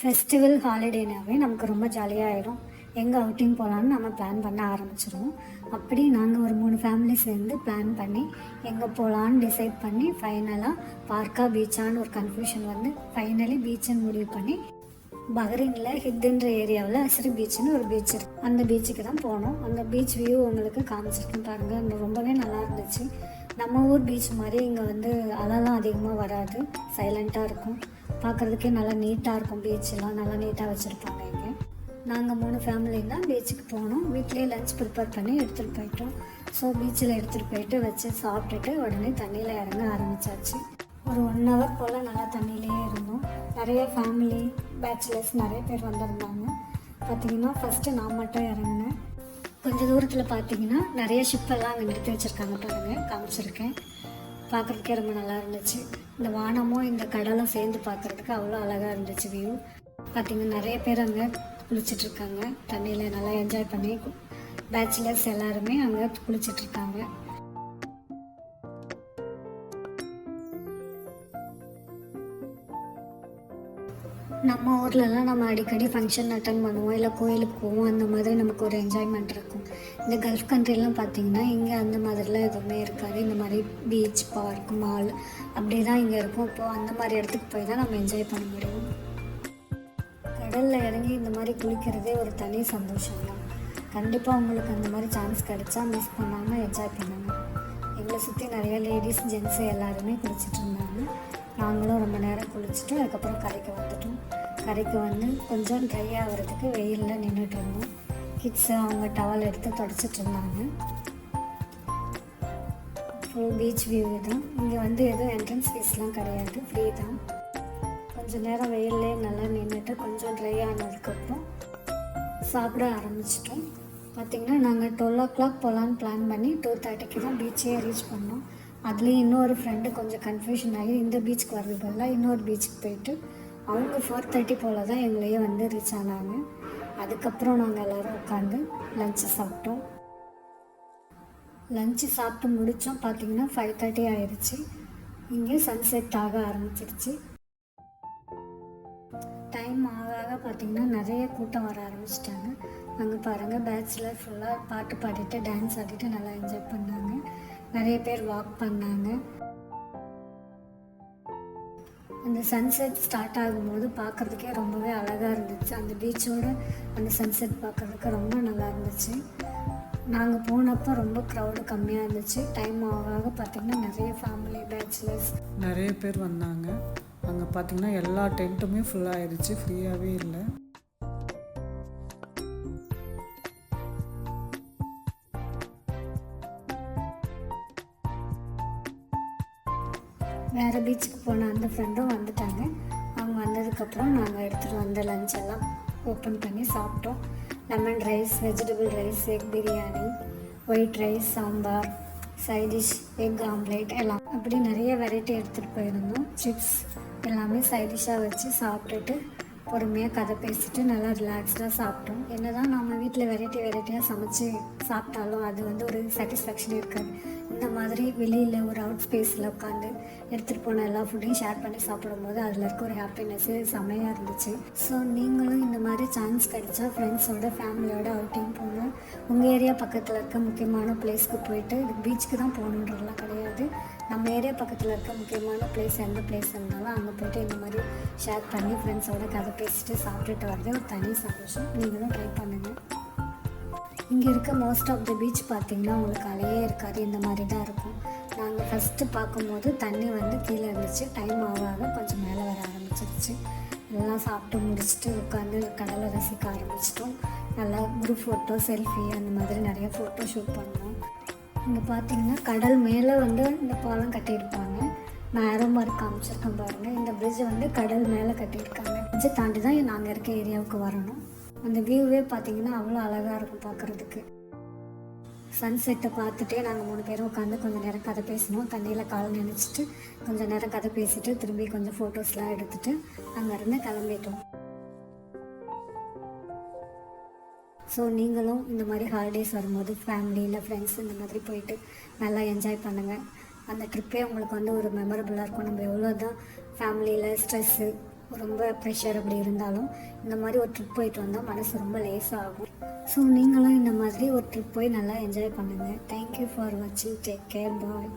Festival ஹாலிடேனாவே நமக்கு ரொம்ப ஜாலியாக ஆகிடும். எங்கே அவுட்டிங் போகலான்னு நம்ம பிளான் பண்ண ஆரம்பிச்சிடுவோம். அப்படி நாங்கள் ஒரு 3 ஃபேமிலி சேர்ந்து பிளான் பண்ணி எங்கே போகலான்னு டிசைட் பண்ணி ஃபைனலாக பார்க்கா பீச்சான்னு ஒரு கன்ஃபியூஷன் வந்து ஃபைனலி பீச்சுன்னு முடிவு பண்ணி பஹ்ரைனில் ஹித்துன்ற ஏரியாவில் அஸ்ரி பீச்சுன்னு ஒரு பீச் இருக்குது. அந்த பீச்சுக்கு தான் போனோம். அந்த பீச் வியூ உங்களுக்கு காமிச்சிருக்கேன் பாருங்கள். அந்த ரொம்பவே நல்லா இருந்துச்சு. நம்ம ஊர் பீச் மாதிரி இங்கே வந்து அலைலாம் அதிகமாக வராது, சைலண்ட்டாக இருக்கும். பார்க்குறதுக்கே நல்லா நீட்டாக இருக்கும். பீச்செல்லாம் நல்லா நீட்டாக வச்சுருப்பாங்க. இங்கே நாங்கள் 3 ஃபேமிலியும் தான் பீச்சுக்கு போனோம். வீட்லேயே லஞ்ச் ப்ரிப்பேர் பண்ணி எடுத்துகிட்டு போயிட்டோம். ஸோ பீச்சில் எடுத்துகிட்டு போயிட்டு வச்சு சாப்பிட்டுட்டு உடனே தண்ணியில் இறங்க ஆரம்பித்தாச்சு. ஒரு 1 ஹவர் போல் நல்லா தண்ணியிலே இருந்தோம். நிறைய ஃபேமிலி பேச்சுலர்ஸ் நிறைய பேர் வந்திருந்தாங்க. பார்த்திங்கன்னா ஃபஸ்ட்டு நான் மட்டும் இறங்கினேன். கொஞ்சம் தூரத்தில் பார்த்தீங்கன்னா நிறைய ஷிப்பெல்லாம் அங்கே நிறுத்தி வச்சுருக்காங்க பாருங்கள், காமிச்சிருக்கேன். பார்க்குறதுக்கே ரொம்ப நல்லா இருந்துச்சு. இந்த வானமும் இந்த கடலும் சேர்ந்து பார்க்குறதுக்கு அவ்வளோ அழகாக இருந்துச்சு வியூ. பார்த்திங்கன்னா நிறைய பேர் அங்கே குளிச்சிட்ருக்காங்க. தண்ணியில் நல்லா என்ஜாய் பண்ணி பேச்சுலர்ஸ் எல்லாருமே அங்கே குளிச்சிட்ருக்காங்க. நம்ம ஊர்லலாம் நம்ம அடிக்கடி ஃபங்க்ஷன் அட்டன் பண்ணுவோம், இல்லை கோயிலுக்கு போவோம். அந்த மாதிரி நமக்கு ஒரு என்ஜாய்மெண்ட் இருக்கும். இந்த கல்ஃப் கண்ட்ரிலாம் பார்த்திங்கன்னா இங்கே அந்த மாதிரிலாம் எதுவுமே இருக்காது. இந்த மாதிரி பீச், பார்க், மால் அப்படி தான் இங்கே இருக்கும். இப்போது அந்த மாதிரி இடத்துக்கு போய் தான் நம்ம என்ஜாய் பண்ண முடியும். கடலில் இறங்கி இந்த மாதிரி குளிக்கிறதே ஒரு தனி சந்தோஷம் தான். கண்டிப்பாக உங்களுக்கு அந்த மாதிரி சான்ஸ் கிடைச்சா மிஸ் பண்ணாமல் என்ஜாய் பண்ணுங்கள். எங்களை சுற்றி நிறைய லேடிஸ், ஜென்ஸு எல்லாருமே குளிச்சுட்டு இருந்தாங்க. நாங்களும் ரொம்ப நேரம் குளிச்சுட்டு அதுக்கப்புறம் கரைக்கு வந்துட்டோம். கரைக்கு வந்து கொஞ்சம் ட்ரை ஆகிறதுக்கு வெயிலில் நின்றுட்டு இருந்தோம். கிட்ஸு அவங்க டவல் எடுத்து தொடச்சிட்டு இருந்தாங்க. ஃபுல் பீச் வியூ தான். இங்கே வந்து எதுவும் என்ட்ரன்ஸ் ஃபீஸ்லாம் கிடையாது, ஃப்ரீ தான். கொஞ்சம் நேரம் வெயிலே நல்லா நின்றுட்டு கொஞ்சம் ட்ரை ஆனதுக்கப்புறம் சாப்பிட ஆரம்பிச்சிட்டோம். பார்த்திங்கன்னா நாங்கள் 12 o'clock போகலான்னு பிளான் பண்ணி 2:30க்கு தான் பீச்சே ரீச் பண்ணோம். அதுலேயும் இன்னொரு ஃப்ரெண்டு கொஞ்சம் கன்ஃபியூஷன் ஆகி இந்த பீச்சுக்கு வர்றது பதிலாக இன்னொரு பீச்சுக்கு போயிட்டு அவங்க 4:30 போல் தான் எங்களையே வந்து ரீச் ஆனாங்க. அதுக்கப்புறம் நாங்கள் எல்லோரும் உட்காந்து லஞ்சு சாப்பிட்டோம். லஞ்சு சாப்பிட்டு முடித்தோம். பார்த்திங்கன்னா 5:30 ஆயிடுச்சு. இங்கே சன்செட் ஆக ஆரம்பிச்சிருச்சு. டைம் ஆக பார்த்திங்கன்னா நிறைய கூட்டம் வர ஆரம்பிச்சிட்டாங்க. அங்கே பாருங்கள், பேச்சுலர் ஃபுல்லாக பாட்டு பாடிட்டு டான்ஸ் ஆடிட்டு நல்லா என்ஜாய் பண்ணாங்க. நிறைய பேர் வாக் பண்ணாங்க. அந்த சன்செட் ஸ்டார்ட் ஆகும்போது பார்க்குறதுக்கே ரொம்பவே அழகாக இருந்துச்சு. அந்த பீச்சோட அந்த சன்செட் பார்க்குறதுக்கு ரொம்ப நல்லா இருந்துச்சு. நாங்கள் போனப்போ ரொம்ப க்ரௌடு கம்மியாக இருந்துச்சு. டைம் ஆக பார்த்திங்கன்னா நிறைய ஃபேமிலி, பேச்சுலர்ஸ் நிறைய பேர் வந்தாங்க. அங்கே பார்த்திங்கன்னா எல்லா டென்ட்டுமே ஃபுல்லாகிடுச்சு, ஃப்ரீயாகவே இல்லை. வேறு பீச்சுக்கு போன அந்த ஃப்ரெண்டும் வந்துட்டாங்க. அவங்க வந்ததுக்கப்புறம் நாங்கள் எடுத்துகிட்டு வந்த லஞ்ச் எல்லாம் ஓப்பன் பண்ணி சாப்பிட்டோம். Lemon rice, vegetable rice, egg biryani, white rice, sambar, side dish, egg omelette எல்லாம் அப்படி நிறைய வெரைட்டி எடுத்துகிட்டு போயிருந்தோம். சிப்ஸ் எல்லாமே சைட் டிஷ்ஷாக வச்சு சாப்பிட்டுட்டு பொறுமையாக கதை பேசிட்டு நல்லா ரிலாக்ஸ்டாக சாப்பிட்டோம். என்ன தான் நம்ம வீட்டில் வெரைட்டியாக சமைச்சு சாப்பிட்டாலும் அது வந்து ஒரு சாட்டிஸ்ஃபேக்ஷன் இருக்காது. இந்த மாதிரி வெளியில் ஒரு அவுட் ஸ்பேஸில் உட்காந்து எடுத்துகிட்டு போன எல்லா ஃபுட்டையும் ஷேர் பண்ணி சாப்பிடும்போது அதில் இருக்க ஒரு ஹாப்பினஸ்ஸு செம்மையாக இருந்துச்சு. ஸோ நீங்களும் இந்த மாதிரி சான்ஸ் கிடைச்சா ஃப்ரெண்ட்ஸோட, ஃபேமிலியோட அவுட்டிங் போகணும். உங்கள் ஏரியா பக்கத்தில் இருக்க முக்கியமான பிளேஸ்க்கு போயிட்டு பீச்சுக்கு தான் போகணுன்றதுலாம் கிடையாது. நம்ம ஏரியா பக்கத்தில் இருக்க முக்கியமான பிளேஸ் எந்த பிளேஸ் இருந்தாலும் அங்கே போய்ட்டு இந்த மாதிரி ஷேர் பண்ணி ஃப்ரெண்ட்ஸோட கதை பேசிட்டு சாப்பிட்டுட்டு வரது ஒரு தனி சந்தோஷம். நீங்களும் ட்ரை பண்ணுங்கள். இங்கே இருக்க மோஸ்ட் ஆஃப் த பீச் பார்த்திங்கன்னா உங்களுக்கு அலையே இருக்காது, இந்த மாதிரி தான் இருக்கும். நாங்கள் ஃபஸ்ட்டு பார்க்கும்போது தண்ணி வந்து கீழே இருந்துச்சு. டைம் ஆக கொஞ்சம் மேலே வர ஆரம்பிச்சிருச்சு. எல்லாம் சாப்பிட்டு முடிச்சுட்டு உட்காந்து கடலை ரசிக்க ஆரம்பிச்சிட்டோம். நல்லா குரூப் ஃபோட்டோ, செல்ஃபி அந்த மாதிரி நிறைய ஃபோட்டோ ஷூட் பண்ணோம். இங்கே பார்த்திங்கன்னா கடல் மேலே வந்து இந்த பாலம் கட்டியிருப்பாங்க. நான் ஏரோ மார்க் காமிச்சிருக்கேன் பாருங்கள். இந்த பிரிட்ஜை வந்து கடல் மேலே கட்டியிருக்காங்க. பிரிட்ஜை தாண்டி தான் நாங்கள் இருக்க ஏரியாவுக்கு வரணும். அந்த வியூவே பார்த்திங்கன்னா அவ்வளோ அழகாக இருக்கும் பார்க்குறதுக்கு. சன்செட்டை பார்த்துட்டே நாங்கள் 3 பேரும் உட்காந்து கொஞ்சம் நேரம் கதை பேசினோம். தண்ணியில் கால் நினச்சிட்டு கொஞ்சம் நேரம் கதை பேசிட்டு திரும்பி கொஞ்சம் ஃபோட்டோஸ்லாம் எடுத்துகிட்டு அங்கேருந்து கிளம்பிட்டோம். ஸோ நீங்களும் இந்த மாதிரி ஹாலிடேஸ் வரும்போது ஃபேமிலியில், ஃப்ரெண்ட்ஸ் இந்த மாதிரி போயிட்டு நல்லா என்ஜாய் பண்ணுங்கள். அந்த ட்ரிப்பே உங்களுக்கு வந்து ஒரு மெமரபுளாக இருக்கும். நம்ம எவ்வளோ தான் ஃபேமிலியில் ஸ்ட்ரெஸ்ஸு, ரொம்ப ப்ரெஷர் அப்படி இருந்தாலும் இந்த மாதிரி ஒரு ட்ரிப் போயிட்டு வந்தால் மனசு ரொம்ப லேஸாகும். ஸோ நீங்களும் இந்த மாதிரி ஒரு ட்ரிப் போய் நல்லா என்ஜாய் பண்ணுங்கள். தேங்க்யூ ஃபார் வாட்சிங். Take care. பாய்.